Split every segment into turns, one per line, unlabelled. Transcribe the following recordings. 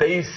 23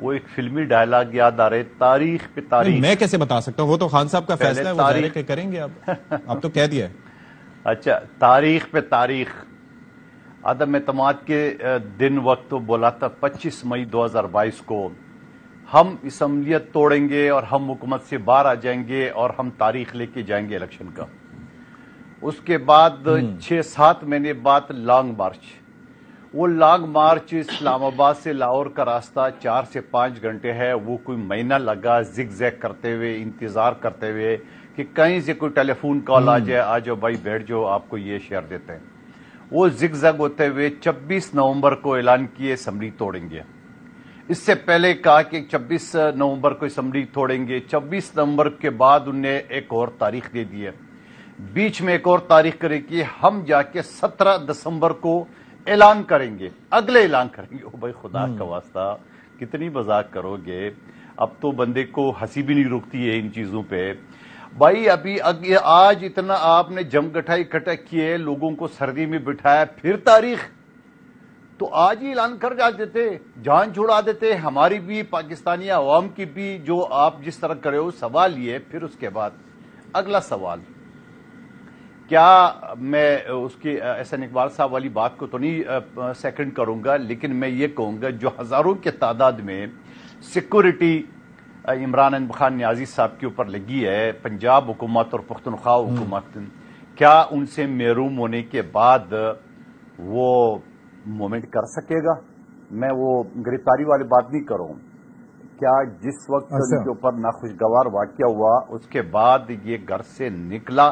وہ ایک فلمی ڈائلاگ یاد آ رہے، تاریخ پہ تاریخ.
میں کیسے بتا سکتا ہوں، وہ تو خان صاحب کا فیصلہ ہے، وہ ظاہر ہے کہ کریں گے. اب تو کہہ دیا ہے.
اچھا، تاریخ پہ تاریخ. عدم اعتماد کے دن وقت تو بولا تھا 25 مئی 2022 کو ہم اسمبلیت توڑیں گے اور ہم حکومت سے باہر آ جائیں گے اور ہم تاریخ لے کے جائیں گے الیکشن کا. اس کے بعد 6-7 مہینے بعد لانگ مارچ. وہ لانگ مارچ اسلام آباد سے لاہور کا راستہ 4 سے 5 گھنٹے ہے. وہ کوئی مہینہ لگا زگ زیگ کرتے ہوئے، انتظار کرتے ہوئے کہ کہیں سے کوئی ٹیلی فون کال آ جائے، آ جاؤ بھائی بیٹھ جاؤ، آپ کو یہ شیئر دیتے ہیں. وہ زگ زگ ہوتے ہوئے 26 نومبر کو اعلان کیے اسمبلی توڑیں گے. اس سے پہلے کہا کہ 26 نومبر کو اسمبلی توڑیں گے. 26 نومبر کے بعد انہیں ایک اور تاریخ دے دی ہے. بیچ میں ایک اور تاریخ کرے کہ ہم جا کے 17 دسمبر کو اعلان کریں گے، اگلے اعلان کریں گے. او بھائی خدا کا واسطہ کتنی مذاق کرو گے. اب تو بندے کو ہنسی بھی نہیں رکتی ہے ان چیزوں پہ. بھائی ابھی آج اتنا آپ نے جم گٹھائی اکٹھا کیے، لوگوں کو سردی میں بٹھایا، پھر تاریخ تو آج ہی اعلان کر جا دیتے، جان چھڑا دیتے ہماری بھی، پاکستانی عوام کی بھی. جو آپ جس طرح کرے ہو سوال یہ. پھر اس کے بعد اگلا سوال، کیا میں اس کی احسن اقبال صاحب والی بات کو تو نہیں سیکنڈ کروں گا، لیکن میں یہ کہوں گا جو ہزاروں کے تعداد میں سیکورٹی عمران خان نیازی صاحب کے اوپر لگی ہے پنجاب حکومت اور پختونخوا حکومت، کیا ان سے محروم ہونے کے بعد وہ مومنٹ کر سکے گا؟ میں وہ گرفتاری والی بات نہیں کروں. کیا جس وقت ان کے اوپر ناخوشگوار واقعہ ہوا اس کے بعد یہ گھر سے نکلا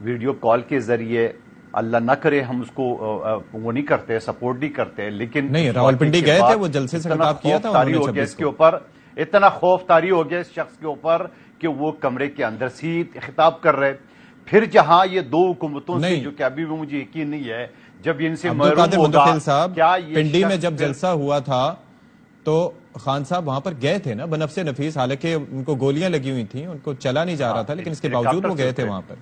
ویڈیو کال کے ذریعے، اللہ نہ کرے ہم اس کو وہ نہیں کرتے، سپورٹ نہیں کرتے، لیکن
نہیں راولپنڈی گئے تھے، وہ جلسے سے خطاب کیا تھا انہوں نے 26
کے اوپر. اتنا خوف طاری ہو گیا اس شخص کے اوپر کہ وہ کمرے کے اندر سے خطاب کر رہے. پھر جہاں یہ دو حکومتوں سے، جو کہ ابھی بھی مجھے یقین نہیں ہے جب ان سے محروم ہوگا، کیا یہ
پنڈی میں جب جلسہ ہوا تھا تو خان صاحب وہاں پر گئے تھے نا بنفس نفیس، حالانکہ ان کو گولیاں لگی ہوئی تھیں، ان کو چلا نہیں جا رہا تھا، لیکن اس کے باوجود وہ گئے تھے وہاں پر.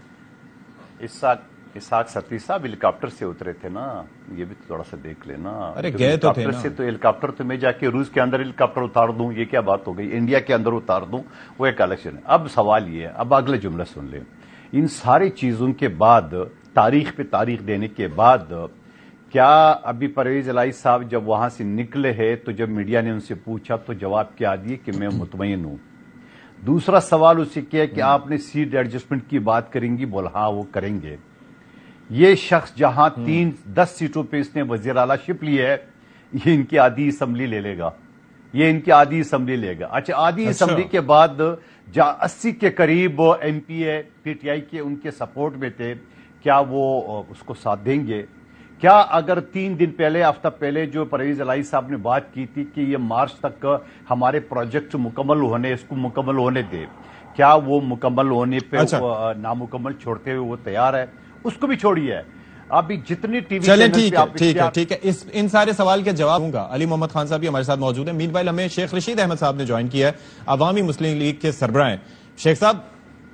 اسحاق ستوی صاحب ہیلی کاپٹر سے اترے تھے نا، یہ بھی تھوڑا سا دیکھ لینا.
ارے گئے تو تھے نا.
سے تو ہیلی کاپٹر تو میں جا کے روس کے اندر ہیلی کاپٹر اتار دوں، یہ کیا بات ہو گئی؟ انڈیا کے اندر اتار دوں، وہ ایک الیکشن ہے. اب سوال یہ ہے، اب اگلے جملہ سن لیں. ان ساری چیزوں کے بعد، تاریخ پہ تاریخ دینے کے بعد، کیا ابھی پرویز الہی صاحب جب وہاں سے نکلے ہیں تو جب میڈیا نے ان سے پوچھا تو جواب کیا دیے کہ میں مطمئن ہوں. دوسرا سوال اس سے کیا کہ آپ نے سیٹ ایڈجسٹمنٹ کی بات کریں گی؟ بول ہاں وہ کریں گے. یہ شخص جہاں 10 سیٹوں پہ اس نے وزیر اعلیٰ شپ لی ہے، یہ ان کی آدھی اسمبلی لے لے گا، یہ ان کی آدھی اسمبلی لے گا. اچھا آدھی اسمبلی کے بعد جہاں 80 کے قریب M P a P T I کے ان کے سپورٹ میں تھے، کیا وہ اس کو ساتھ دیں گے؟ کیا اگر 3 دن پہلے، ہفتہ پہلے جو پرویز الہی صاحب نے بات کی تھی کہ یہ مارچ تک ہمارے پروجیکٹ مکمل ہونے، اس کو مکمل ہونے دے، کیا وہ مکمل ہونے پہ نامکمل چھوڑتے ہوئے وہ تیار ہے؟ اس کو بھی چھوڑی ہے. ابھی جتنی ٹی وی
چلیں ٹھیک ہے ان سارے سوال کے جواب ہوں گا. علی محمد خان صاحب بھی ہمارے ساتھ موجود ہیں. مین وائل ہمیں شیخ رشید احمد صاحب نے جوائن کیا ہے، عوامی مسلم لیگ کے سربراہ ہیں. شیخ صاحب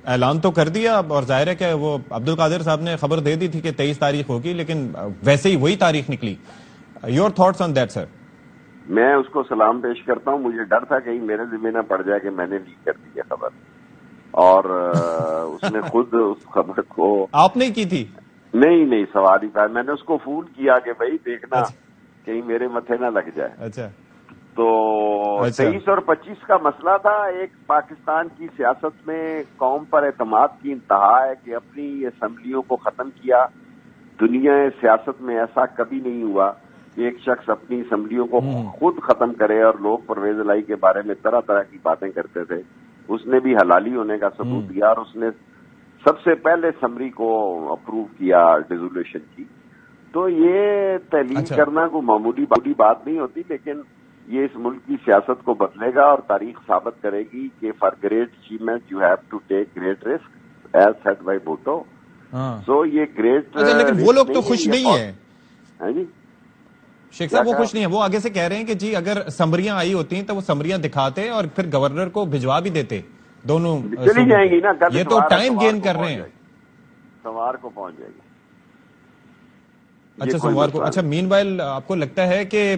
اعلان تو کر دیا، اور ظاہر ہے کہ وہ عبد القادر صاحب نے خبر دے دی تھی کہ 23 تاریخ ہوگی، لیکن ویسے ہی وہی تاریخ نکلی. Your thoughts on that sir?
میں اس کو سلام پیش کرتا ہوں. مجھے ڈر تھا کہیں میرے ذمہ نہ پڑ جائے کہ میں نے لیک کر دی ہے خبر، اور اس نے خود اس خبر کو
آپ نے کی تھی؟
نہیں سوال ہی تھا. میں نے اس کو فون کیا کہ بھائی دیکھنا کہیں میرے متھے نہ لگ جائے.
اچھا
تو 23 اور 25 کا مسئلہ تھا. ایک پاکستان کی سیاست میں قوم پر اعتماد کی انتہا ہے کہ اپنی اسمبلیوں کو ختم کیا. دنیا سیاست میں ایسا کبھی نہیں ہوا کہ ایک شخص اپنی اسمبلیوں کو خود ختم کرے، اور لوگ پرویز الہی کے بارے میں طرح طرح کی باتیں کرتے تھے. اس نے بھی حلالی ہونے کا ثبوت دیا، اور اس نے سب سے پہلے اسمبلی کو اپروو کیا ڈیزولیشن کی. تو یہ تعلیم کرنا کوئی معمولی بات نہیں ہوتی، لیکن یہ اس ملک کی سیاست کو بدلے گا، اور تاریخ ثابت کرے گی کہ for great achievement you have to take great risk as said by Bhutto. So یہ گریٹ،
لیکن وہ لوگ تو خوش نہیں ہیں جی شیخ صاحب، وہ خوش نہیں ہے. وہ آگے سے کہہ رہے ہیں کہ جی اگر سمریاں آئی ہوتی ہیں تو وہ سمریاں دکھاتے اور پھر گورنر کو بھجوا بھی دیتے. دونوں
چلی جائیں گی نا،
یہ تو ٹائم گین کر رہے ہیں.
سوار کو پہنچ جائے گی.
اچھا سوموار کو. اچھا مین وائل آپ کو لگتا ہے کہ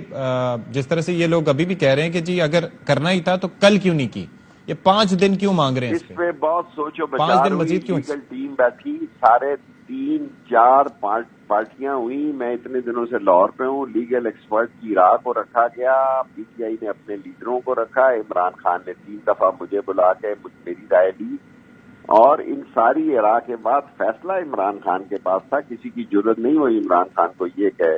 جس طرح سے یہ لوگ ابھی بھی کہہ رہے ہیں کہ جی اگر کرنا ہی تھا تو کل کیوں نہیں کی, یہ 5 دن کیوں مانگ رہے ہیں؟
اس پہ بہت سوچو بچار
5 دن
ہوئی,
مزید کیوں؟
لیگل ٹیم بیٹھی, سارے 3-4 پارٹیاں ہوئی. میں اتنے دنوں سے لاہور پہ ہوں. لیگل ایکسپرٹ کی راہ کو رکھا گیا, پی ٹی آئی نے اپنے لیڈروں کو رکھا, عمران خان نے 3 دفعہ مجھے بلا کے میری رائے لی, اور ان ساری راہ کے بعد فیصلہ عمران خان کے پاس تھا. کسی کی ضرورت نہیں ہوئی عمران خان کو یہ کہ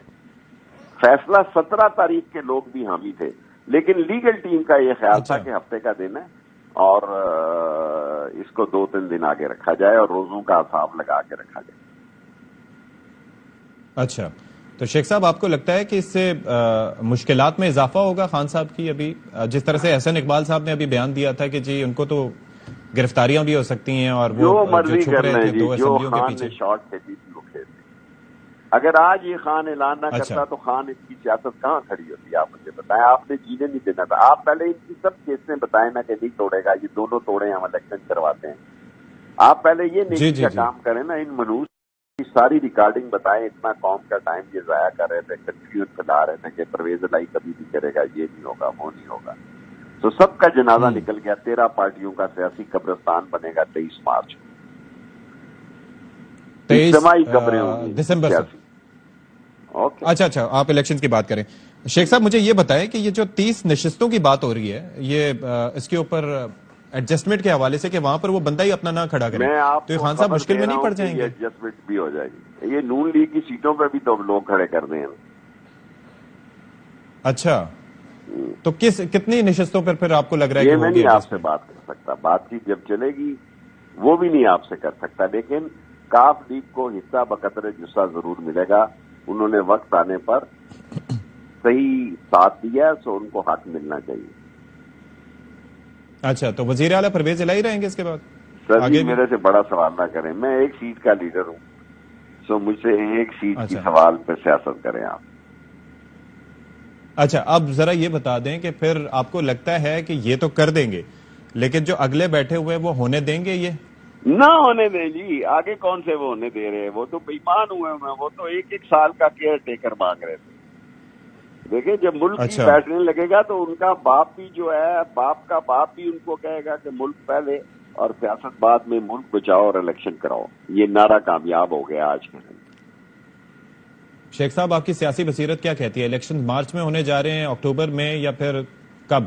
فیصلہ 17 تاریخ کے لوگ بھی حامی تھے, لیکن لیگل ٹیم کا یہ خیال تھا کہ ہفتے کا دن ہے اور اس کو 2-3 دن آگے رکھا جائے اور روزوں کا حساب لگا کے رکھا جائے.
اچھا, تو شیخ صاحب آپ کو لگتا ہے کہ اس سے مشکلات میں اضافہ ہوگا خان صاحب کی؟ ابھی جس طرح سے احسن اقبال صاحب نے ابھی بیان دیا تھا کہ جی ان کو تو گرفتاریاں بھی ہو سکتی ہیں, اور وہ
جو مرضی
چھپ رہے تھے 2
جو
اسمبلیوں کے
خان
پیچھے.
نے شارٹ کھیلی تھی وہ کھیل دی. اگر آج یہ خان اعلان نہ کرتا تو خان اس کی سیاست کہاں کھڑی ہوتی؟ آپ مجھے بتائیں. آپ نے جینے نہیں دینا تھا. آپ پہلے ان کی سب کیسیں بتائیں نا کہ نہیں توڑے گا, یہ دونوں توڑے ہم الیکشن کرواتے ہیں. آپ پہلے یہ نیکی کا کام کریں نا. ان منوج کی ساری ریکارڈنگ بتائیں. اتنا قوم کا ٹائم یہ ضائع کر رہے تھے, کنفیوژن پھیلا رہے تھے کہ پرویز الہی کبھی نہیں کرے گا, یہ نہیں ہوگا, وہ نہیں ہوگا. تو سب کا جنازہ نکل گیا. 13 پارٹیوں کا سیاسی قبرستان بنے گا 23 مارچ کو. 23 اجتماعی قبریں ہوں گی
دسمبر سے. اچھا آپ الیکشن کی بات کریں. شیخ صاحب مجھے یہ بتائیں کہ یہ جو 30 نشستوں کی بات ہو رہی ہے, یہ اس کے اوپر ایڈجسٹمنٹ کے حوالے سے کہ وہاں پر وہ بندہ ہی اپنا نہ کھڑا کرے, تو یہ خان صاحب مشکل میں نہیں پڑ جائیں گے؟
ایڈجسٹمنٹ بھی ہو جائے گی. یہ نون لیگ کی سیٹوں پہ بھی تو لوگ کھڑے کر دیں.
اچھا, تو کتنی نشستوں پر پھر آپ کو لگ رہا ہے کہ
یہ میں نہیں آپ سے بات کر سکتا. بات چیت جب چلے گی وہ بھی نہیں آپ سے کر سکتا, لیکن کاف لیگ کو حصہ بقدر جسہ ضرور ملے گا. انہوں نے وقت آنے پر صحیح ساتھ دیا, سو ان کو حق ملنا چاہیے.
اچھا, تو وزیر اعلیٰ پرویز الہی رہیں گے اس کے بعد؟
سر جی میرے سے بڑا سوال نہ کریں. میں ایک سیٹ کا لیڈر ہوں, سو مجھ سے ایک سیٹ کی سوال پہ سیاست کریں آپ.
اچھا, اب ذرا یہ بتا دیں کہ پھر آپ کو لگتا ہے کہ یہ تو کر دیں گے, لیکن جو اگلے بیٹھے ہوئے وہ ہونے دیں گے؟ یہ
نہ ہونے دیں جی. آگے کون سے وہ ہونے دے رہے ہیں؟ وہ تو بے ایمان ہوئے ہیں. وہ تو 1 سال کا کیئر ٹیکر مانگ رہے تھے. دیکھیں جب ملک کی بیٹھنے لگے گا تو ان کا باپ بھی جو ہے, باپ کا باپ بھی ان کو کہے گا کہ ملک پہلے اور سیاست بعد میں, ملک بچاؤ اور الیکشن کراؤ. یہ نعرہ کامیاب ہو گیا آج کے دن.
شیخ صاحب آپ کی سیاسی بصیرت کیا کہتی ہے؟ الیکشن مارچ میں ہونے جا رہے ہیں, اکتوبر میں, یا پھر کب؟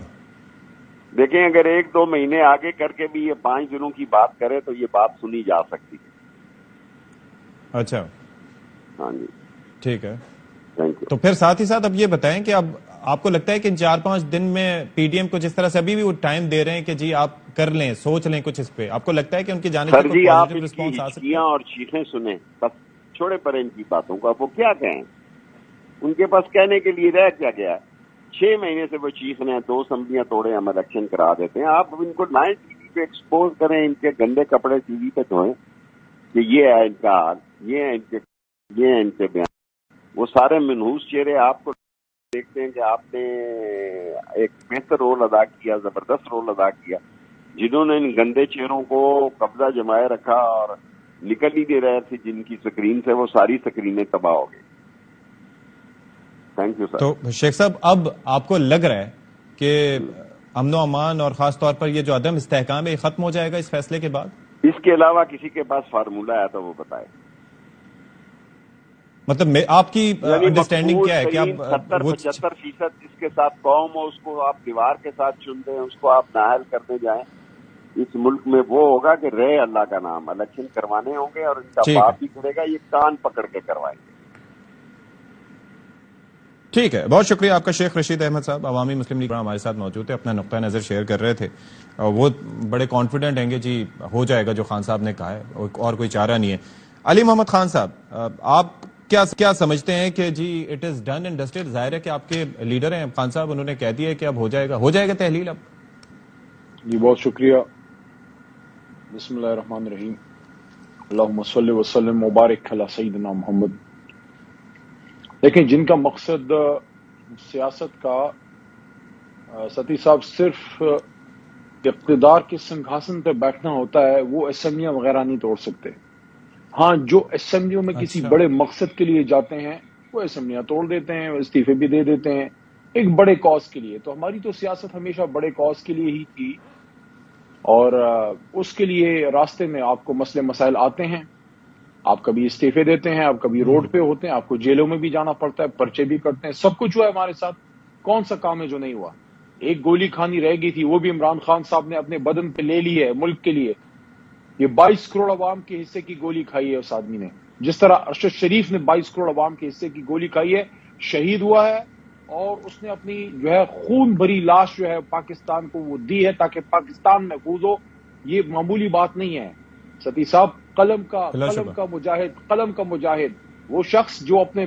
دیکھیں اگر 1-2 مہینے آگے کر کے بھی یہ 5 دنوں کی بات کرے تو یہ بات سنی جا سکتی ہے.
اچھا
ہاں جی
ٹھیک ہے,
تھینک یو.
تو پھر ساتھ ہی ساتھ اب یہ بتائیں کہ اب آپ کو لگتا ہے کہ ان 4-5 دن میں پی ڈی ایم کو جس طرح سے ابھی بھی وہ ٹائم دے رہے ہیں کہ جی آپ کر لیں, سوچ لیں کچھ اس پہ, آپ کو لگتا ہے کہ ان کی جانب سے کوئی پازیٹیو رسپانس آ سکتا ہے؟
اور چیخیں سنیں بس, چھوڑے پر ان کی باتوں کا. وہ کیا کہیں؟ ان کے پاس کہنے کے لیے رہ کیا گیا؟ 6 مہینے سے وہ چیخ رہے ہیں 2 اسمبلیاں توڑے ہم الیکشن کرا دیتے ہیں. آپ ان کو لائیں ٹی وی پہ ایکسپوز کریں, ان کے گندے کپڑے ٹی وی پہ دھوئیں کہ یہ ہے ان کا حال, یہ ہے ان کے بیان. وہ سارے منحوس چہرے آپ کو دیکھتے ہیں کہ آپ نے ایک بہتر رول ادا کیا, زبردست رول ادا کیا. جنہوں نے ان گندے چہروں کو قبضہ جمائے رکھا اور نکل ہی دے رہے تھے جن کی سکرین سے, وہ ساری سکرینیں تباہ ہو گئی. Thank you sir.
تو شیخ صاحب اب آپ کو لگ رہا ہے کہ امن و امان اور خاص طور پر یہ جو عدم استحکام ہے یہ ختم ہو جائے گا اس فیصلے کے بعد؟
اس کے علاوہ کسی کے پاس فارمولہ ہے تو وہ بتائے.
مطلب آپ کی انڈرسٹینڈنگ کیا ہے کہ آپ
70-75% جس کے ساتھ قوم ہو اس کو آپ دیوار کے ساتھ چن دیں, اس کو آپ نااہل کرنے جائیں. اس ملک میں وہ ہوگا کہ رہے اللہ کا نام, الیکشن کروانے ہوں گے اور ان کا باپ بھی کرے گا, یہ کان پکڑ کے کروائیں گے.
ٹھیک ہے, بہت شکریہ آپ کا. شیخ رشید احمد صاحب عوامی مسلم لیگ ہمارے ساتھ موجود تھے, اپنا نقطہ نظر شیئر کر رہے تھے. وہ بڑے کانفیڈنٹ ہیں کہ جی ہو جائے گا جو خان صاحب نے کہا ہے, اور کوئی چارہ نہیں ہے. علی محمد خان صاحب, آپ کیا سمجھتے ہیں کہ جی اٹ از ڈن اینڈ ڈسٹڈ؟ ظاہر ہے کہ آپ کے لیڈر ہیں خان صاحب, انہوں نے کہہ دیا کہ اب ہو جائے گا تحلیل اب.
جی بہت شکریہ. بسم اللہ الرحمن الرحیم. اللہم صلی وسلم مبارک علی سیدنا محمد. دیکھیں جن کا مقصد سیاست کا ستی صاحب صرف اقتدار کے سنگھاسن پہ بیٹھنا ہوتا ہے, وہ اسمبلیاں وغیرہ نہیں توڑ سکتے. ہاں جو اسمبلیوں میں کسی بڑے مقصد کے لیے جاتے ہیں وہ اسمبلیاں توڑ دیتے ہیں, استعفے بھی دے دیتے ہیں ایک بڑے کاز کے لیے. تو ہماری تو سیاست ہمیشہ بڑے کاز کے لیے ہی تھی, اور اس کے لیے راستے میں آپ کو مسئلے مسائل آتے ہیں, آپ کبھی استعفے دیتے ہیں, آپ کبھی روڈ پہ ہوتے ہیں, آپ کو جیلوں میں بھی جانا پڑتا ہے, پرچے بھی کرتے ہیں, سب کچھ ہوا ہے ہمارے ساتھ. کون سا کام ہے جو نہیں ہوا؟ ایک گولی کھانی رہ گئی تھی, وہ بھی عمران خان صاحب نے اپنے بدن پہ لے لی ہے ملک کے لیے. یہ 22 کروڑ عوام کے حصے کی گولی کھائی ہے اس آدمی نے, جس طرح ارشد شریف نے 22 کروڑ عوام کے حصے کی گولی کھائی ہے, شہید ہوا ہے, اور اس نے اپنی جو ہے خون بھری لاش جو ہے پاکستان کو وہ دی ہے تاکہ پاکستان محفوظ ہو. یہ معمولی بات نہیں ہے ستی صاحب. قلم کا مجاہد وہ شخص جو اپنے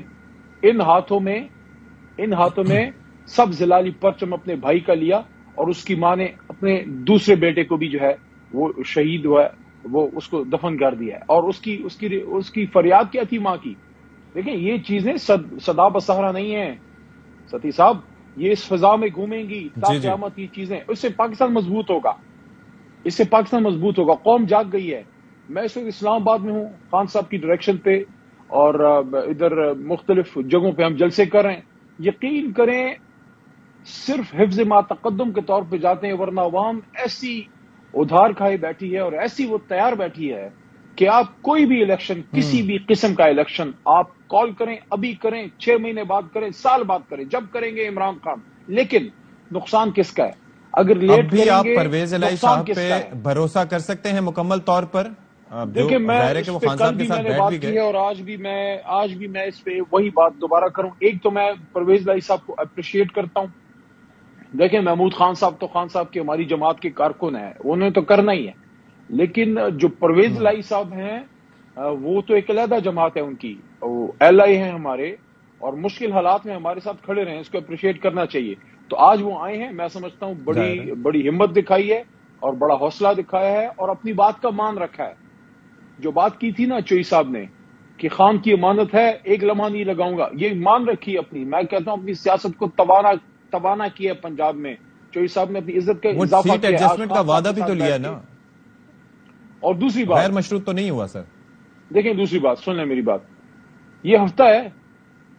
ان ہاتھوں میں سب زلالی پرچم اپنے بھائی کا لیا, اور اس کی ماں نے اپنے دوسرے بیٹے کو بھی جو ہے وہ شہید ہوا ہے, وہ اس کو دفن کر دیا ہے. اور اس کی فریاد کیا تھی ماں کی؟ دیکھیں یہ چیزیں صدا بصحرا نہیں ہیں ستی صاحب, یہ اس فضا میں گھومیں گی تا قیامت. یہ چیزیں, اس سے پاکستان مضبوط ہوگا, قوم جاگ گئی ہے. میں اس وقت اسلام آباد میں ہوں خان صاحب کی ڈائریکشن پہ, اور ادھر مختلف جگہوں پہ ہم جلسے کر رہے ہیں. یقین کریں صرف حفظ ما تقدم کے طور پہ جاتے ہیں, ورنہ عوام ایسی ادھار کھائے بیٹھی ہے اور ایسی وہ تیار بیٹھی ہے کہ آپ کوئی بھی الیکشن, کسی بھی قسم کا الیکشن آپ کال کریں, ابھی کریں, 6 مہینے بعد کریں, سال بعد کریں, جب کریں گے عمران خان. لیکن نقصان کس کا ہے؟ اگر لیٹ
بھی آپ
کریں گے
پرویز الہی صاحب پہ بھروسہ کر سکتے ہیں مکمل طور پر؟
دیکھیں میں اس پہ کل بھی میں نے بات کی ہے, اور آج بھی میں اس پہ وہی بات دوبارہ کروں. ایک تو میں پرویز الہی صاحب کو اپریشیٹ کرتا ہوں. دیکھیں محمود خان صاحب تو خان صاحب کی ہماری جماعت کے کارکن ہیں, انہوں نے تو کرنا ہی ہے. لیکن جو پرویز الہی صاحب ہیں وہ تو ایک علیحدہ جماعت ہے ان کی, وہ ایل آئی ہیں ہمارے, اور مشکل حالات میں ہمارے ساتھ کھڑے رہے ہیں, اس کو اپریشیٹ کرنا چاہیے. تو آج وہ آئے ہیں, میں سمجھتا ہوں بڑی ہمت دکھائی ہے اور بڑا حوصلہ دکھایا ہے, اور اپنی بات کا مان رکھا ہے. جو بات کی تھی نا چوئی صاحب نے کہ خان کی امانت ہے, ایک لمحہ نہیں لگاؤں گا, یہ مان رکھی اپنی. میں کہتا ہوں اپنی سیاست کو توانا کیا پنجاب میں. چوئی صاحب نے اپنی عزت کا اضافہ کیا,
ایڈجسٹمنٹ کا وعدہ بھی تو لیا نا.
اور دوسری بات,
غیر مشروط تو نہیں ہوا سر. دیکھیں
دوسری بات سن لیں میری بات. یہ ہفتہ ہے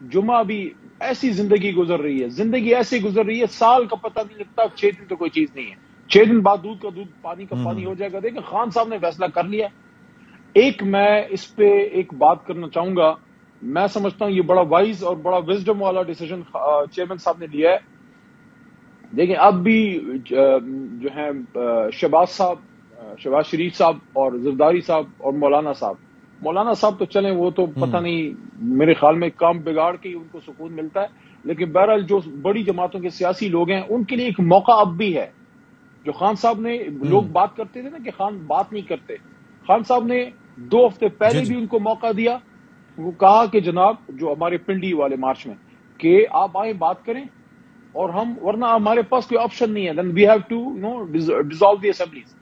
جمعہ, بھی ایسی زندگی گزر رہی ہے, سال کا پتہ نہیں لگتا. 6 دن تو کوئی چیز نہیں ہے, 6 دن بعد دودھ کا دودھ پانی کا پانی ہو جائے گا. دیکھیں خان صاحب نے فیصلہ کر لیا. ایک میں اس پہ ایک بات کرنا چاہوں گا. میں سمجھتا ہوں یہ بڑا وائز اور بڑا وزڈم والا ڈیسیجن چیئرمین صاحب نے لیا ہے. دیکھیں اب بھی جو ہیں شہباز شریف صاحب اور زرداری صاحب اور مولانا صاحب تو چلیں, وہ تو پتہ نہیں, میرے خیال میں کام بگاڑ کے ہی ان کو سکون ملتا ہے. لیکن بہرحال جو بڑی جماعتوں کے سیاسی لوگ ہیں ان کے لیے ایک موقع اب بھی ہے. جو خان صاحب نے, لوگ بات کرتے تھے نا کہ خان بات نہیں کرتے, خان صاحب نے 2 ہفتے پہلے بھی ان کو موقع دیا. وہ کہا کہ جناب جو ہمارے پنڈی والے مارچ میں کہ آپ آئیں بات کریں, اور ورنہ ہمارے پاس کوئی آپشن نہیں ہے, then we have to dissolve the assemblies.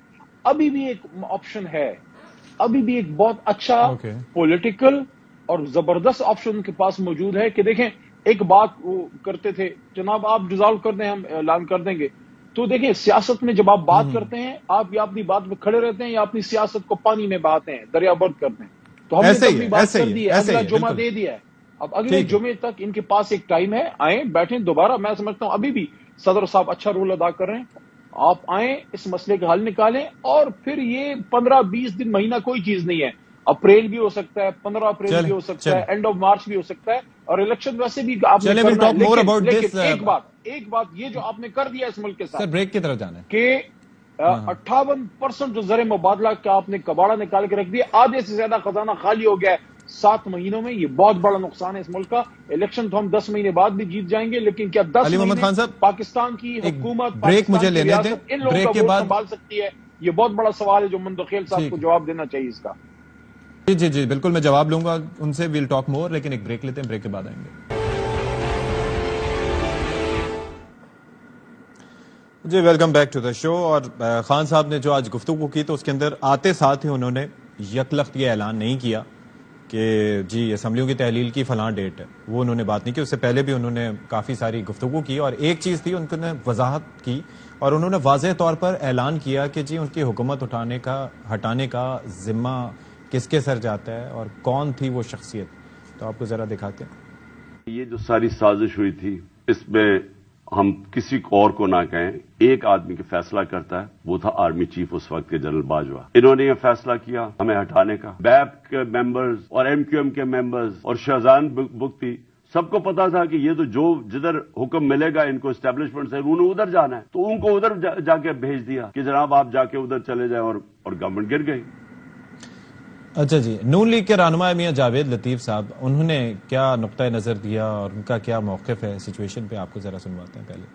ابھی بھی ایک آپشن ہے, ابھی بھی ایک بہت اچھا پولیٹیکل اور زبردست آپشن ان کے پاس موجود ہے. کہ دیکھیں ایک بات وہ کرتے تھے, جناب آپ ڈیزالو کر دیں, ہم اعلان کر دیں گے. تو دیکھیں سیاست میں جب آپ بات کرتے ہیں, آپ یا اپنی بات میں کھڑے رہتے ہیں یا اپنی سیاست کو پانی میں بہاتے ہیں, دریا برد کرتے ہیں. تو ہم نے اپنی بات کر دی ہے, اگلا جمعہ دے دیا ہے. اب اگلے جمعے تک ان کے پاس ایک ٹائم ہے, آئیں بیٹھیں دوبارہ. میں سمجھتا ہوں ابھی بھی صدر صاحب اچھا رول ادا کر رہے ہیں. آپ آئیں, اس مسئلے کا حل نکالیں, اور پھر یہ 15-20 دن, مہینہ کوئی چیز نہیں ہے. اپریل بھی ہو سکتا ہے, 15 اپریل بھی ہو سکتا ہے, اینڈ آف مارچ بھی ہو سکتا ہے, اور الیکشن ویسے بھی آپ نے کرنا ہے. لیکن ایک بات یہ جو آپ نے کر دیا اس ملک کے ساتھ,
بریک کی طرف جانا ہے,
کہ 58% جو زر مبادلہ کا آپ نے کباڑا نکال کے رکھ دیا, آدھے سے زیادہ خزانہ خالی ہو گیا ہے 7 مہینوں میں. یہ بہت بڑا نقصان ہے اس ملک کا. الیکشن تو ہم 10 مہینے بعد بھی جیت جائیں گے, لیکن کیا 10 مہینے پاکستان کی حکومت,
بریک مجھے لینے دیں,
ان لوگوں کا ووٹ سنبھال سکتی ہے؟ یہ بہت بڑا سوال ہے جو مندخیل صاحب کو جواب دینا چاہیے اس کا.
جی بالکل, میں جواب لوں گا ان سے. ویل ٹاک مور, لیکن ایک بریک لیتے ہیں, بریک کے بعد آئیں گے. جی ویلکم بیک ٹو دا شو. اور خان صاحب نے جو آج گفتگو کی تو اس کے اندر آتے ساتھ ہی انہوں نے یکلخت یہ اعلان نہیں کیا کہ جی اسمبلیوں کی تحلیل کی فلاں ڈیٹ ہے. وہ انہوں نے بات نہیں کی. اس سے پہلے بھی انہوں نے کافی ساری گفتگو کی, اور ایک چیز تھی, ان نے وضاحت کی اور انہوں نے واضح طور پر اعلان کیا کہ جی ان کی حکومت ہٹانے کا ذمہ کس کے سر جاتا ہے اور کون تھی وہ شخصیت. تو آپ کو ذرا دکھاتے ہیں.
یہ جو ساری سازش ہوئی تھی اس میں ہم کسی اور کو نہ کہیں، ایک آدمی کا فیصلہ کرتا ہے، وہ تھا آرمی چیف اس وقت کے جنرل باجوہ۔ انہوں نے یہ فیصلہ کیا ہمیں ہٹانے کا۔ بیپ کے ممبرز اور ایم کیو ایم کے ممبرز اور شہزان بگٹی سب کو پتا تھا کہ یہ تو جو جدھر حکم ملے گا ان کو اسٹیبلشمنٹ سے، انہوں نے ادھر جانا ہے، تو ان کو ادھر جا کے بھیج دیا کہ جناب آپ جا کے ادھر چلے جائیں، اور گورنمنٹ گر گئی۔
اچھا جی، نون لیگ کے رہنما میاں جاوید لطیف صاحب، انہوں نے کیا نقطۂ نظر دیا اور ان کا کیا موقف ہے سچویشن پہ، آپ کو ذرا سنواتے ہیں پہلے۔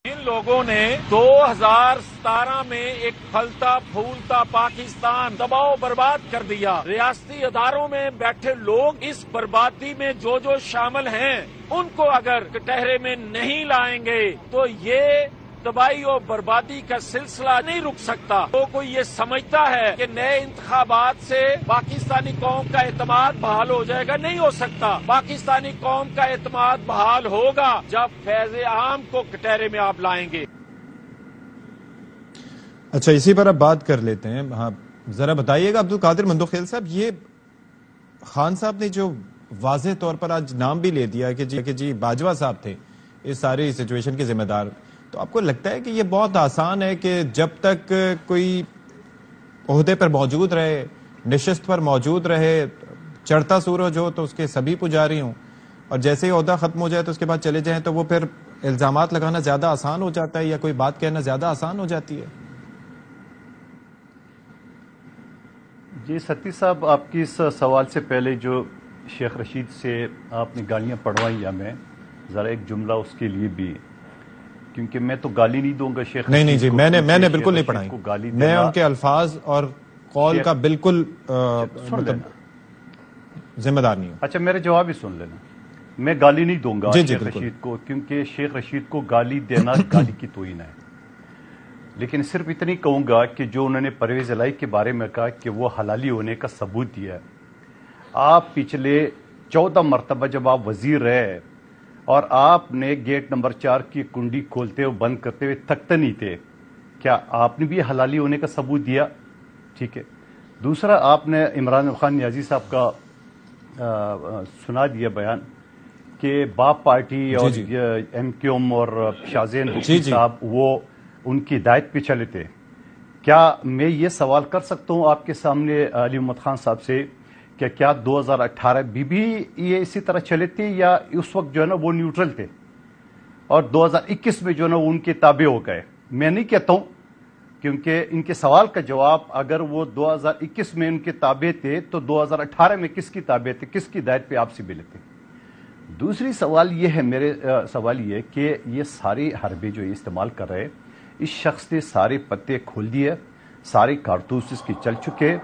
ان لوگوں نے 2017 میں ایک پھلتا پھولتا پاکستان تباہ و برباد کر دیا۔ ریاستی اداروں میں بیٹھے لوگ اس بربادی میں جو شامل ہیں ان کو اگر کٹہرے میں نہیں لائیں گے تو یہ تباہی اور بربادی کا سلسلہ نہیں رک سکتا۔ تو کوئی یہ سمجھتا ہے کہ نئے انتخابات سے پاکستانی قوم کا اعتماد بحال ہو جائے گا، نہیں ہو سکتا۔ پاکستانی قوم کا اعتماد بحال ہوگا جب فیض عام کو کٹہرے میں آپ لائیں گے۔
اچھا، اسی پر اب بات کر لیتے ہیں۔ ہاں، ذرا بتائیے گا عبدالقادر مندوخیل صاحب، یہ خان صاحب نے جو واضح طور پر آج نام بھی لے دیا کہ جی باجوہ صاحب تھے اس ساری سچویشن کے ذمہ دار، تو آپ کو لگتا ہے کہ یہ بہت آسان ہے کہ جب تک کوئی عہدے پر موجود رہے، نشست پر موجود رہے، چڑھتا سورج ہو تو اس کے سبھی پجاری ہوں، اور جیسے ہی عہدہ ختم ہو جائے تو اس کے بعد چلے جائیں، تو وہ پھر الزامات لگانا زیادہ آسان ہو جاتا ہے یا کوئی بات کہنا زیادہ آسان ہو جاتی ہے؟
جی ستی صاحب، آپ کی اس سوال سے پہلے جو شیخ رشید سے آپ نے گالیاں پڑھوائی ہمیں، ذرا ایک جملہ اس کے لیے بھی، کیونکہ میں تو گالی نہیں دوں گا شیخ رشید۔ نہیں جی، میں نے بالکل نہیں پڑھائی،
میں ان کے الفاظ اور قول کا بالکل ذمہ دار نہیں ہوں۔
اچھا، میرا جواب ہی سن لینا۔ میں گالی نہیں دوں گا شیخ رشید کو، کیونکہ شیخ رشید کو گالی دینا گالی کی توہین ہے، لیکن صرف اتنی کہوں گا کہ جو انہوں نے پرویز الہی کے بارے میں کہا کہ وہ حلالی ہونے کا ثبوت دیا ہے۔ آپ پچھلے 14 مرتبہ جب آپ وزیر رہے اور آپ نے گیٹ نمبر 4 کی کنڈی کھولتے ہوئے بند کرتے ہوئے تھکتے نہیں تھے، کیا آپ نے بھی حلالی ہونے کا ثبوت دیا؟ ٹھیک ہے۔ دوسرا، آپ نے عمران خان نیازی صاحب کا سنا دیا بیان کہ باپ پارٹی اور ایم کیو ایم اور شاہزین بگٹی صاحب وہ ان کی ہدایت پہ چلے تھے۔ کیا میں یہ سوال کر سکتا ہوں آپ کے سامنے علی محمد خان صاحب سے کہ کیا 2018 بھی یہ اسی طرح چلے تھے، یا اس وقت جو ہے نا وہ نیوٹرل تھے اور 2021 میں جو ہے نا وہ ان کے تابع ہو گئے؟ میں نہیں کہتا ہوں، کیونکہ ان کے سوال کا جواب اگر وہ 2021 میں ان کے تابع تھے تو 2018 میں کس کی تابع تھے، کس کی ہدایت پہ آپ سے ملے تھے؟ دوسری سوال یہ ہے، میرے سوال یہ کہ یہ سارے حربے جو یہ استعمال کر رہے، اس شخص نے سارے پتے کھول دیے، سارے کارتوس اس کی چل چکے،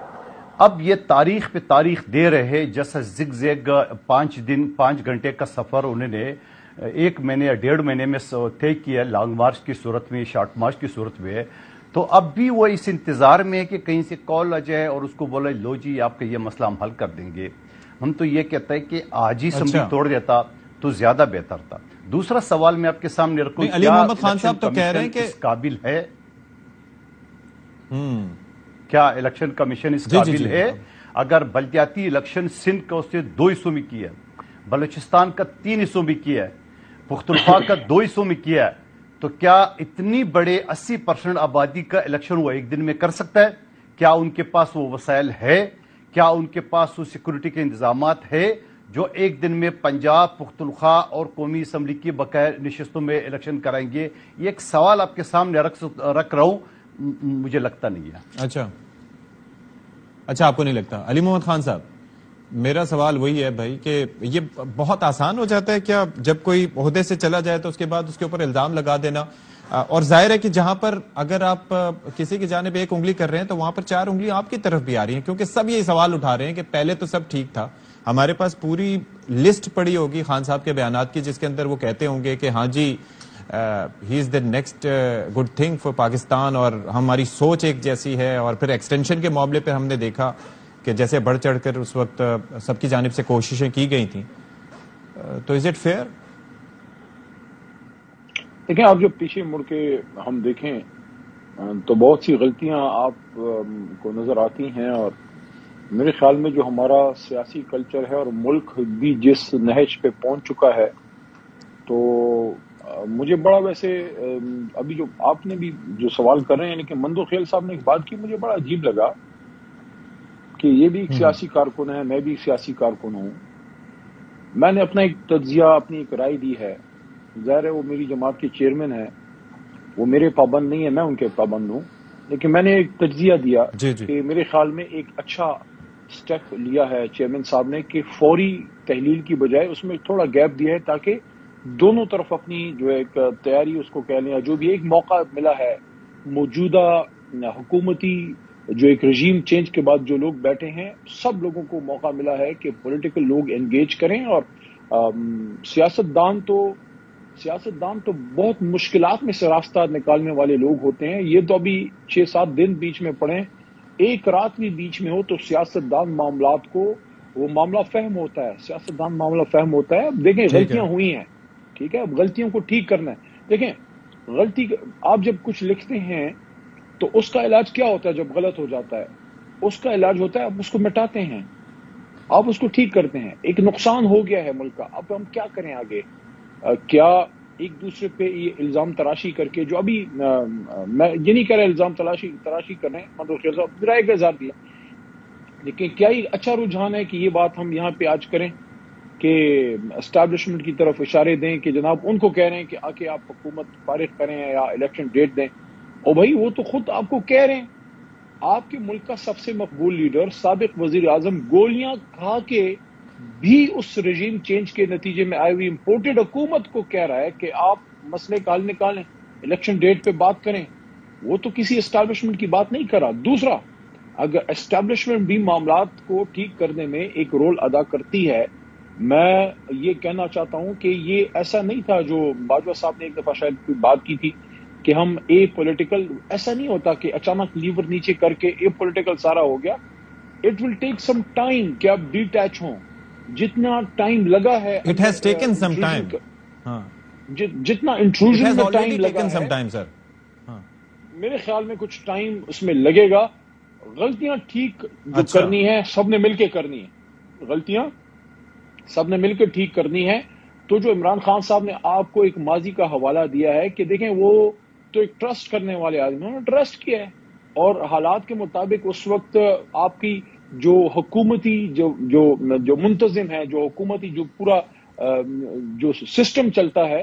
اب یہ تاریخ پہ تاریخ دے رہے، جیسا زگ زیگ 5 گھنٹے کا سفر انہوں نے 1 مہینے یا 1.5 مہینے میں طے کیا، لانگ مارچ کی صورت میں، شارٹ مارچ کی صورت میں، تو اب بھی وہ اس انتظار میں ہے کہ کہیں سے کال آ جائے اور اس کو بولے لو جی آپ کا یہ مسئلہ ہم حل کر دیں گے۔ ہم تو یہ کہتے ہیں کہ آج ہی اسمبلی توڑ دیتا تو زیادہ بہتر تھا۔ دوسرا سوال میں آپ کے سامنے رکھوں،
علی محمد خان صاحب تو کہہ رہے ہیں کہ
اس قابل ہے، کیا الیکشن کمیشن اس قابل ہے؟ اگر بلدیاتی الیکشن سندھ کا اس نے 2 حصوں میں کیا ہے، بلوچستان کا 3 حصوں میں کیا ہے، پختونخوا کا 2 حصوں میں کیا ہے، تو کیا اتنی بڑے 80% آبادی کا الیکشن وہ ایک دن میں کر سکتا ہے؟ کیا ان کے پاس وہ وسائل ہے؟ کیا ان کے پاس وہ سیکورٹی کے انتظامات ہے جو ایک دن میں پنجاب، پختونخوا اور قومی اسمبلی کی بقایا نشستوں میں الیکشن کرائیں گے؟ یہ ایک سوال آپ کے سامنے رکھ رہا ہوں، مجھے لگتا نہیں ہے۔
اچھا، آپ کو نہیں لگتا؟ علی محمد خان صاحب، میرا سوال وہی ہے بھائی کہ یہ بہت آسان ہو جاتا ہے کیا جب کوئی عہدے سے چلا جائے تو اس کے بعد اس کے اوپر الزام لگا دینا؟ اور ظاہر ہے کہ جہاں پر اگر آپ کسی کی جانب 1 انگلی کر رہے ہیں تو وہاں پر 4 انگلیاں آپ کی طرف بھی آ رہی ہیں، کیونکہ سب یہی سوال اٹھا رہے ہیں کہ پہلے تو سب ٹھیک تھا۔ ہمارے پاس پوری لسٹ پڑی ہوگی خان صاحب کے بیانات کی، جس کے اندر وہ کہتے ہوں گے کہ ہاں جی he is the next good thing for Pakistan, اور ہماری سوچ ایک جیسی ہے، اور پھر ایکسٹینشن کے معاملے پہ ہم نے دیکھا کہ جیسے بڑھ چڑھ کر اس وقت سب کی جانب سے کوششیں کی گئی تھیں، تو از اٹ فیئر؟
دیکھیں، آپ جب پیچھے مڑ کے ہم دیکھیں تو بہت سی غلطیاں آپ کو نظر آتی ہیں، اور میرے خیال میں جو ہمارا سیاسی کلچر ہے اور ملک بھی جس نہج پہ پہنچ چکا ہے، تو مجھے بڑا ویسے ابھی جو آپ نے بھی جو سوال کر رہے ہیں، لیکن مندوخیل صاحب نے ایک بات کی مجھے بڑا عجیب لگا کہ یہ بھی ایک سیاسی کارکن ہے، میں بھی ایک سیاسی کارکن ہوں، میں نے اپنا ایک تجزیہ، اپنی ایک رائے دی ہے، ظاہر ہے وہ میری جماعت کے چیئرمین ہیں، وہ میرے پابند نہیں ہے، میں ان کے پابند ہوں، لیکن میں نے ایک تجزیہ دیا کہ میرے خیال میں ایک اچھا سٹیپ لیا ہے چیئرمین صاحب نے کہ فوری تحلیل کی بجائے اس میں تھوڑا گیپ دیا ہے تاکہ دونوں طرف اپنی جو ایک تیاری اس کو کہہ لیں، جو بھی ایک موقع ملا ہے موجودہ حکومتی جو ایک رژیم چینج کے بعد جو لوگ بیٹھے ہیں، سب لوگوں کو موقع ملا ہے کہ پولیٹیکل لوگ انگیج کریں، اور سیاستدان تو بہت مشکلات میں سے راستہ نکالنے والے لوگ ہوتے ہیں۔ یہ تو ابھی 6-7 دن بیچ میں پڑے، ایک رات بھی بیچ میں ہو تو سیاستدان معاملات کو وہ معاملہ فہم ہوتا ہے، سیاستدان معاملہ فہم ہوتا ہے۔ دیکھیں غلطیاں ہوئی ہیں، ٹھیک ہے، اب غلطیوں کو ٹھیک کرنا ہے۔ دیکھیں غلطی آپ جب کچھ لکھتے ہیں تو اس کا علاج کیا ہوتا ہے؟ جب غلط ہو جاتا ہے اس کا علاج ہوتا ہے آپ اس کو مٹاتے ہیں، آپ اس کو ٹھیک کرتے ہیں۔ ایک نقصان ہو گیا ہے ملک کا، اب ہم کیا کریں آگے؟ کیا ایک دوسرے پہ یہ الزام تراشی کر کے، جو ابھی میں یہ نہیں کہہ رہا الزام تراشی کر رہے ہیں، میرا ایک اظہار دیا، لیکن کیا یہ اچھا رجحان ہے کہ یہ بات ہم یہاں پہ آج کریں کہ اسٹیبلشمنٹ کی طرف اشارے دیں کہ جناب ان کو کہہ رہے ہیں کہ آ کے آپ حکومت فارغ کریں یا الیکشن ڈیٹ دیں؟ اور بھائی وہ تو خود آپ کو کہہ رہے ہیں، آپ کے ملک کا سب سے مقبول لیڈر سابق وزیر اعظم گولیاں کھا کے بھی اس رژیم چینج کے نتیجے میں آئی ہوئی امپورٹڈ حکومت کو کہہ رہا ہے کہ آپ مسئلے کا حل نکالیں، الیکشن ڈیٹ پہ بات کریں۔ وہ تو کسی اسٹیبلشمنٹ کی بات نہیں کر رہا۔ دوسرا، اگر اسٹیبلشمنٹ بھی معاملات کو ٹھیک کرنے میں ایک رول ادا کرتی ہے، میں یہ کہنا چاہتا ہوں کہ یہ ایسا نہیں تھا جو باجوہ صاحب نے ایک دفعہ شاید کوئی بات کی تھی کہ ہم پولیٹیکل، ایسا نہیں ہوتا کہ اچانک لیور نیچے کر کے پولیٹیکل سارا ہو گیا۔ It will take some time کہ آپ ڈیٹیچ ہوں، جتنا ٹائم لگا ہے
it has taken some time,
جتنا انٹروژن میں ٹائم لگا ہے، میرے خیال میں کچھ ٹائم اس میں لگے گا۔ غلطیاں ٹھیک جو کرنی ہے سب نے مل کے کرنی ہے، غلطیاں سب نے مل کے ٹھیک کرنی ہے۔ تو جو عمران خان صاحب نے آپ کو ایک ماضی کا حوالہ دیا ہے کہ دیکھیں وہ تو ایک ٹرسٹ کرنے والے آدمی، انہوں نے ٹرسٹ کیا ہے، اور حالات کے مطابق اس وقت آپ کی جو حکومتی جو منتظم ہے، جو حکومتی جو پورا جو سسٹم چلتا ہے،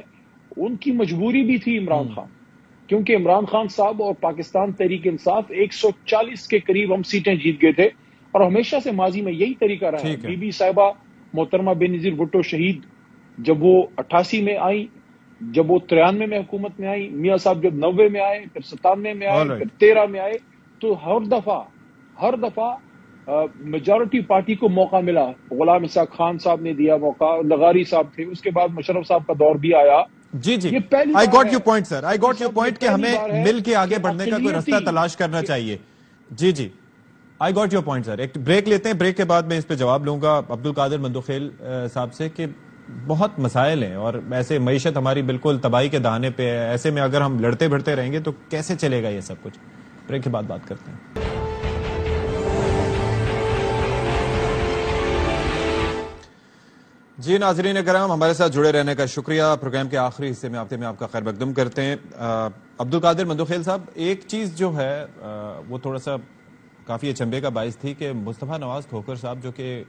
ان کی مجبوری بھی تھی عمران خان، کیونکہ عمران خان صاحب اور پاکستان تحریک انصاف 140 کے قریب ہم سیٹیں جیت گئے تھے، اور ہمیشہ سے ماضی میں یہی طریقہ رہا ہے۔ بی بی صاحبہ محترمہ بے نظیر بھٹو شہید جب وہ 88 میں آئی، جب وہ 93 میں حکومت میں آئی، میاں صاحب جب 90 میں آئے، پھر 97 میں آئے، پھر 13 میں آئے، تو ہر دفعہ میجورٹی پارٹی کو موقع ملا۔ غلام اسحاق خان صاحب نے دیا موقع، لغاری صاحب تھے، اس کے بعد مشرف صاحب کا دور بھی آیا۔
جی I got your point sir, I got your point کہ ہمیں مل کے آگے بڑھنے کا کوئی راستہ تلاش کرنا چاہیے۔ جی آئی گاٹ یور پوائنٹ سر۔ ایک بریک لیتے ہیں، بریک کے بعد میں اس پہ جواب لوں گا عبدالقادر مندوخیل صاحب سے کہ بہت مسائل ہیں اور ایسے معیشت ہماری بالکل تباہی کے دہانے پہ ہے، ایسے میں اگر ہم لڑتے بھڑتے رہیں گے تو کیسے چلے گا یہ سب کچھ؟ بریک کے بعد بات کرتے ہیں۔ جی ناظرین کرام، ہمارے ساتھ جڑے رہنے کا شکریہ۔ پروگرام کے آخری حصے میں آپ کا خیر مقدم کرتے ہیں۔ عبدالقادر مندوخیل صاحب، ایک چیز جو ہے وہ تھوڑا سا کافی اچنبے کا باعث تھی کہ مصطفیٰ نواز کھوکھر صاحب، جو کہ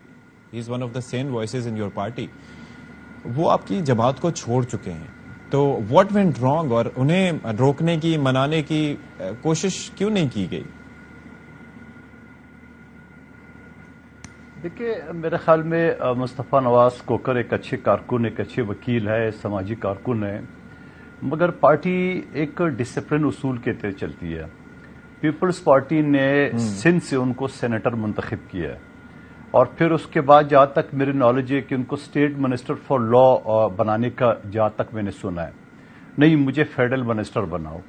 he is one of the sane voices in your party, وہ آپ کی جماعت کو چھوڑ چکے ہیں، تو واٹ وینٹ رانگ اور انہیں روکنے کی، منانے کی کوشش کیوں نہیں کی گئی؟
دیکھیے میرے خیال میں مصطفیٰ نواز کھوکھر ایک اچھے کارکن، ایک اچھے وکیل ہے، سماجی کارکن ہے، مگر پارٹی ایک ڈسپلن اصول کے تحت چلتی ہے۔ پیپلز پارٹی نے سندھ سے ان کو سینیٹر منتخب کیا ہے، اور پھر اس کے بعد جہاں تک میری نالج ہے کہ ان کو اسٹیٹ منسٹر فار لا بنانے کا جہاں تک میں نے سنا ہے، نہیں مجھے فیڈرل منسٹر بناؤ،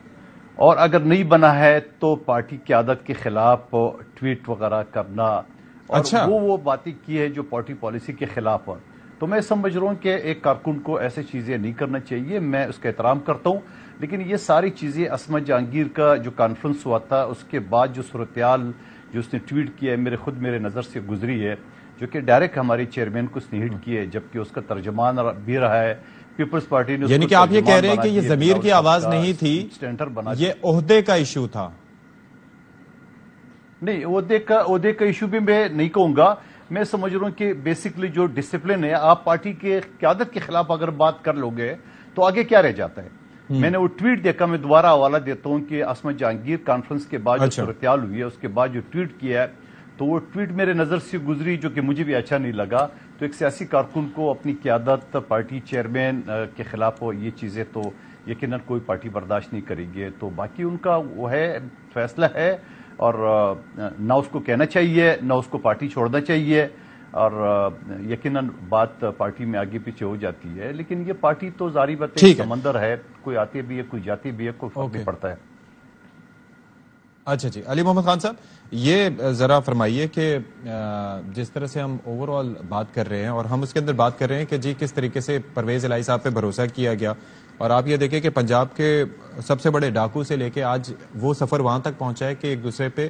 اور اگر نہیں بنا ہے تو پارٹی قیادت کے خلاف ٹویٹ وغیرہ کرنا، اور وہ باتیں کی ہے جو پارٹی پالیسی کے خلاف ہو۔ تو میں سمجھ رہا ہوں کہ ایک کارکن کو ایسے چیزیں نہیں کرنا چاہیے، میں اس کا احترام کرتا ہوں، لیکن یہ ساری چیزیں عصمت جہانگیر کا جو کانفرنس ہوا تھا اس کے بعد جو صورتحال جو اس نے ٹویٹ کیا ہے میرے نظر سے گزری ہے، جو کہ ڈائریکٹ ہمارے چیئرمین کو اس نے ہٹ کی ہے، جبکہ اس کا ترجمان بھی رہا ہے پیپلز پارٹی نے.
یعنی کہ آپ یہ کہہ رہے ہیں کہ یہ ضمیر کی آواز نہیں تھی، یہ عہدے کا ایشو تھا؟
نہیں، عہدے کا ایشو بھی میں نہیں کہوں گا. میں سمجھ رہا ہوں کہ بیسکلی جو ڈسپلن ہے، آپ پارٹی کے قیادت کے خلاف اگر بات کر لو گے تو آگے کیا رہ جاتا ہے. میں نے وہ ٹویٹ دیکھا، میں دوبارہ حوالہ دیتا ہوں کہ عصمت جہانگیر کانفرنس کے بعد جو صورتحال ہوئی ہے اس کے بعد جو ٹویٹ کیا ہے، تو وہ ٹویٹ میرے نظر سے گزری جو کہ مجھے بھی اچھا نہیں لگا. تو ایک سیاسی کارکن کو اپنی قیادت، پارٹی چیئرمین کے خلاف یہ چیزیں تو یقیناً کوئی پارٹی برداشت نہیں کرے گی. تو باقی ان کا وہ ہے، فیصلہ ہے، اور نہ اس کو کہنا چاہیے نہ اس کو پارٹی چھوڑنا چاہیے، اور یقیناً بات پارٹی میں آگے پیچھے ہو جاتی ہے. لیکن یہ پارٹی تو ظاہری بات ہے، سمندر ہے، کوئی آتے بھی ہے کوئی جاتی بھی ہے، کوئی فرق نہیں پڑتا ہے.
اچھا جی، علی محمد خان صاحب یہ ذرا فرمائیے کہ جس طرح سے ہم اوور آل بات کر رہے ہیں اور ہم اس کے اندر بات کر رہے ہیں کہ جی کس طریقے سے پرویز الہی صاحب پہ بھروسہ کیا گیا، اور آپ یہ دیکھیں کہ پنجاب کے سب سے بڑے ڈاکو سے لے کے آج وہ سفر وہاں تک پہنچا ہے کہ ایک دوسرے پہ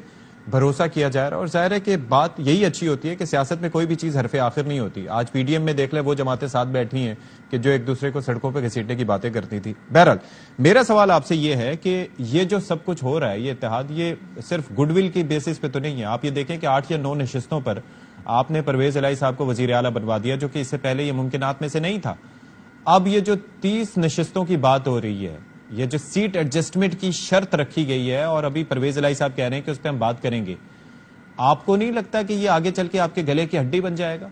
بھروسہ کیا جا رہا ہے. اور ظاہر ہے کہ بات یہی اچھی ہوتی ہے کہ سیاست میں کوئی بھی چیز حرف آخر نہیں ہوتی. آج پی ڈی ایم میں دیکھ لیں وہ جماعتیں ساتھ بیٹھی ہیں کہ جو ایک دوسرے کو سڑکوں پہ گھسیٹنے کی باتیں کرتی تھی. بہرحال میرا سوال آپ سے یہ ہے کہ یہ جو سب کچھ ہو رہا ہے، یہ اتحاد، یہ صرف گڈ ول کی بیسس پہ تو نہیں ہے. آپ یہ دیکھیں کہ 8 یا 9 نشستوں پر آپ نے پرویز الہی صاحب کو وزیر اعلیٰ بنوا دیا، جو کہ اس سے پہلے یہ ممکنات میں سے نہیں تھا. اب یہ جو 30 نشستوں کی بات ہو رہی ہے، یہ جو سیٹ ایڈجسٹمنٹ کی شرط رکھی گئی ہے، اور ابھی پرویز الہی صاحب کہہ رہے ہیں کہ اس پہ ہم بات کریں گے، آپ کو نہیں لگتا کہ یہ آگے چل کے آپ کے گلے کی ہڈی بن جائے گا؟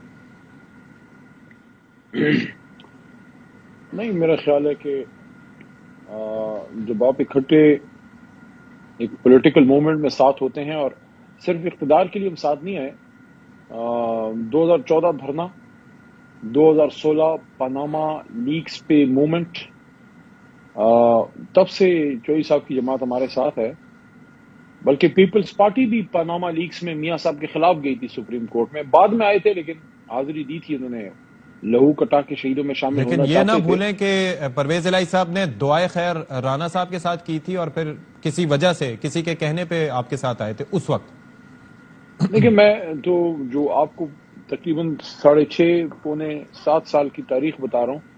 نہیں، میرا خیال ہے کہ جب آپ اکٹھے ایک پولیٹیکل موومنٹ میں ساتھ ہوتے ہیں، اور صرف اقتدار کے لیے ہم ساتھ نہیں آئے. 2014 دھرنا، 2016 پاناما لیکس پہ موومنٹ، تب سے چوئی صاحب کی جماعت ہمارے ساتھ ہے. بلکہ پیپلز پارٹی بھی پاناما لیکس میں میاں صاحب کے خلاف گئی تھی سپریم کورٹ میں، بعد میں آئے تھے لیکن حاضری دی تھی، انہوں نے لہو کٹا کے شہیدوں میں شامل ہونا چاہتے تھے.
لیکن یہ نہ بھولیں کہ پرویز الہی صاحب نے دعائے خیر رانا صاحب کے ساتھ کی تھی، اور پھر کسی وجہ سے کسی کے کہنے پہ آپ کے ساتھ آئے تھے اس وقت.
دیکھیں، میں تو جو آپ کو تقریباً 6.5 پونے 7 سال کی تاریخ بتا رہا ہوں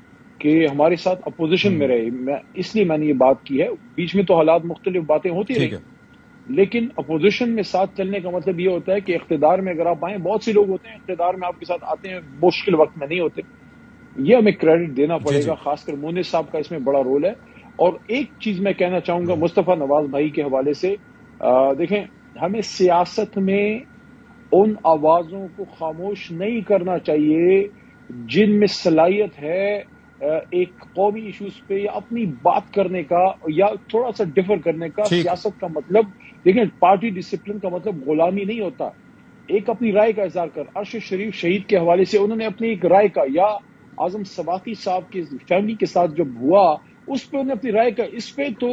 کہ ہمارے ساتھ اپوزیشن میں رہے، اس لیے میں نے یہ بات کی ہے. بیچ میں تو حالات مختلف باتیں ہوتی رہی، لیکن اپوزیشن میں ساتھ چلنے کا مطلب یہ ہوتا ہے کہ اقتدار میں اگر آپ آئیں، بہت سے لوگ ہوتے ہیں اقتدار میں آپ کے ساتھ آتے ہیں، مشکل وقت میں نہیں ہوتے. یہ ہمیں کریڈٹ دینا پڑے گا، خاص کر مونس صاحب کا اس میں بڑا رول ہے. اور ایک چیز میں کہنا چاہوں گا مصطفیٰ نواز بھائی کے حوالے سے، دیکھیں ہمیں سیاست میں ان آوازوں کو خاموش نہیں کرنا چاہیے جن میں صلاحیت ہے ایک قومی ایشوز پہ یا اپنی بات کرنے کا یا تھوڑا سا ڈفر کرنے کا. سیاست کا مطلب، دیکھیں پارٹی ڈسپلن کا مطلب غلامی نہیں ہوتا. ایک اپنی رائے کا اظہار کر، ارشد شریف شہید کے حوالے سے انہوں نے اپنی ایک رائے کا، یا اعظم سواتی صاحب کی فیملی کے ساتھ جب ہوا اس پہ انہوں نے اپنی رائے کا. اس پہ تو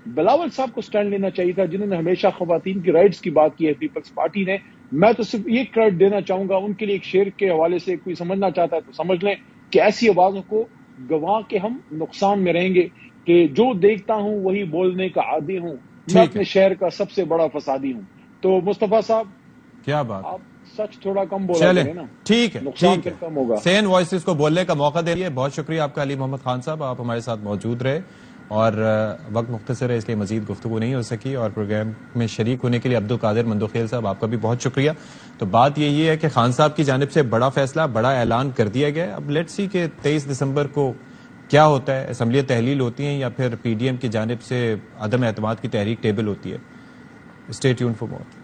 بلاول صاحب کو سٹینڈ لینا چاہیے تھا جنہوں نے ہمیشہ خواتین کی رائٹس کی بات کی ہے پیپلز پارٹی نے. میں تو صرف یہ کریڈٹ دینا چاہوں گا ان کے لیے. ایک شعر کے حوالے سے کوئی سمجھنا چاہتا ہے تو سمجھ لیں کہ ایسی آوازوں کو گواہ کے ہم نقصان میں رہیں گے کہ جو دیکھتا ہوں وہی بولنے کا عادی ہوں، میں اپنے شہر کا سب سے بڑا فسادی ہوں. تو مصطفیٰ صاحب
کیا بات،
آپ سچ تھوڑا کم بولا کریں نا،
ٹھیک ہے،
نقصان کم ہوگا.
سین وائسز کو بولنے کا موقع دے رہی ہے. بہت شکریہ آپ کا علی محمد خان صاحب، آپ ہمارے ساتھ موجود رہے، اور وقت مختصر ہے اس لیے مزید گفتگو نہیں ہو سکی، اور پروگرام میں شریک ہونے کے لیے عبدالقادر مندوخیل صاحب آپ کا بھی بہت شکریہ. تو بات یہی ہے کہ خان صاحب کی جانب سے بڑا فیصلہ، بڑا اعلان کر دیا گیا ہے. اب لیٹس سی کہ 23 دسمبر کو کیا ہوتا ہے، اسمبلیاں تحلیل ہوتی ہیں یا پھر پی ڈی ایم کی جانب سے عدم اعتماد کی تحریک ٹیبل ہوتی ہے. Stay tuned for more.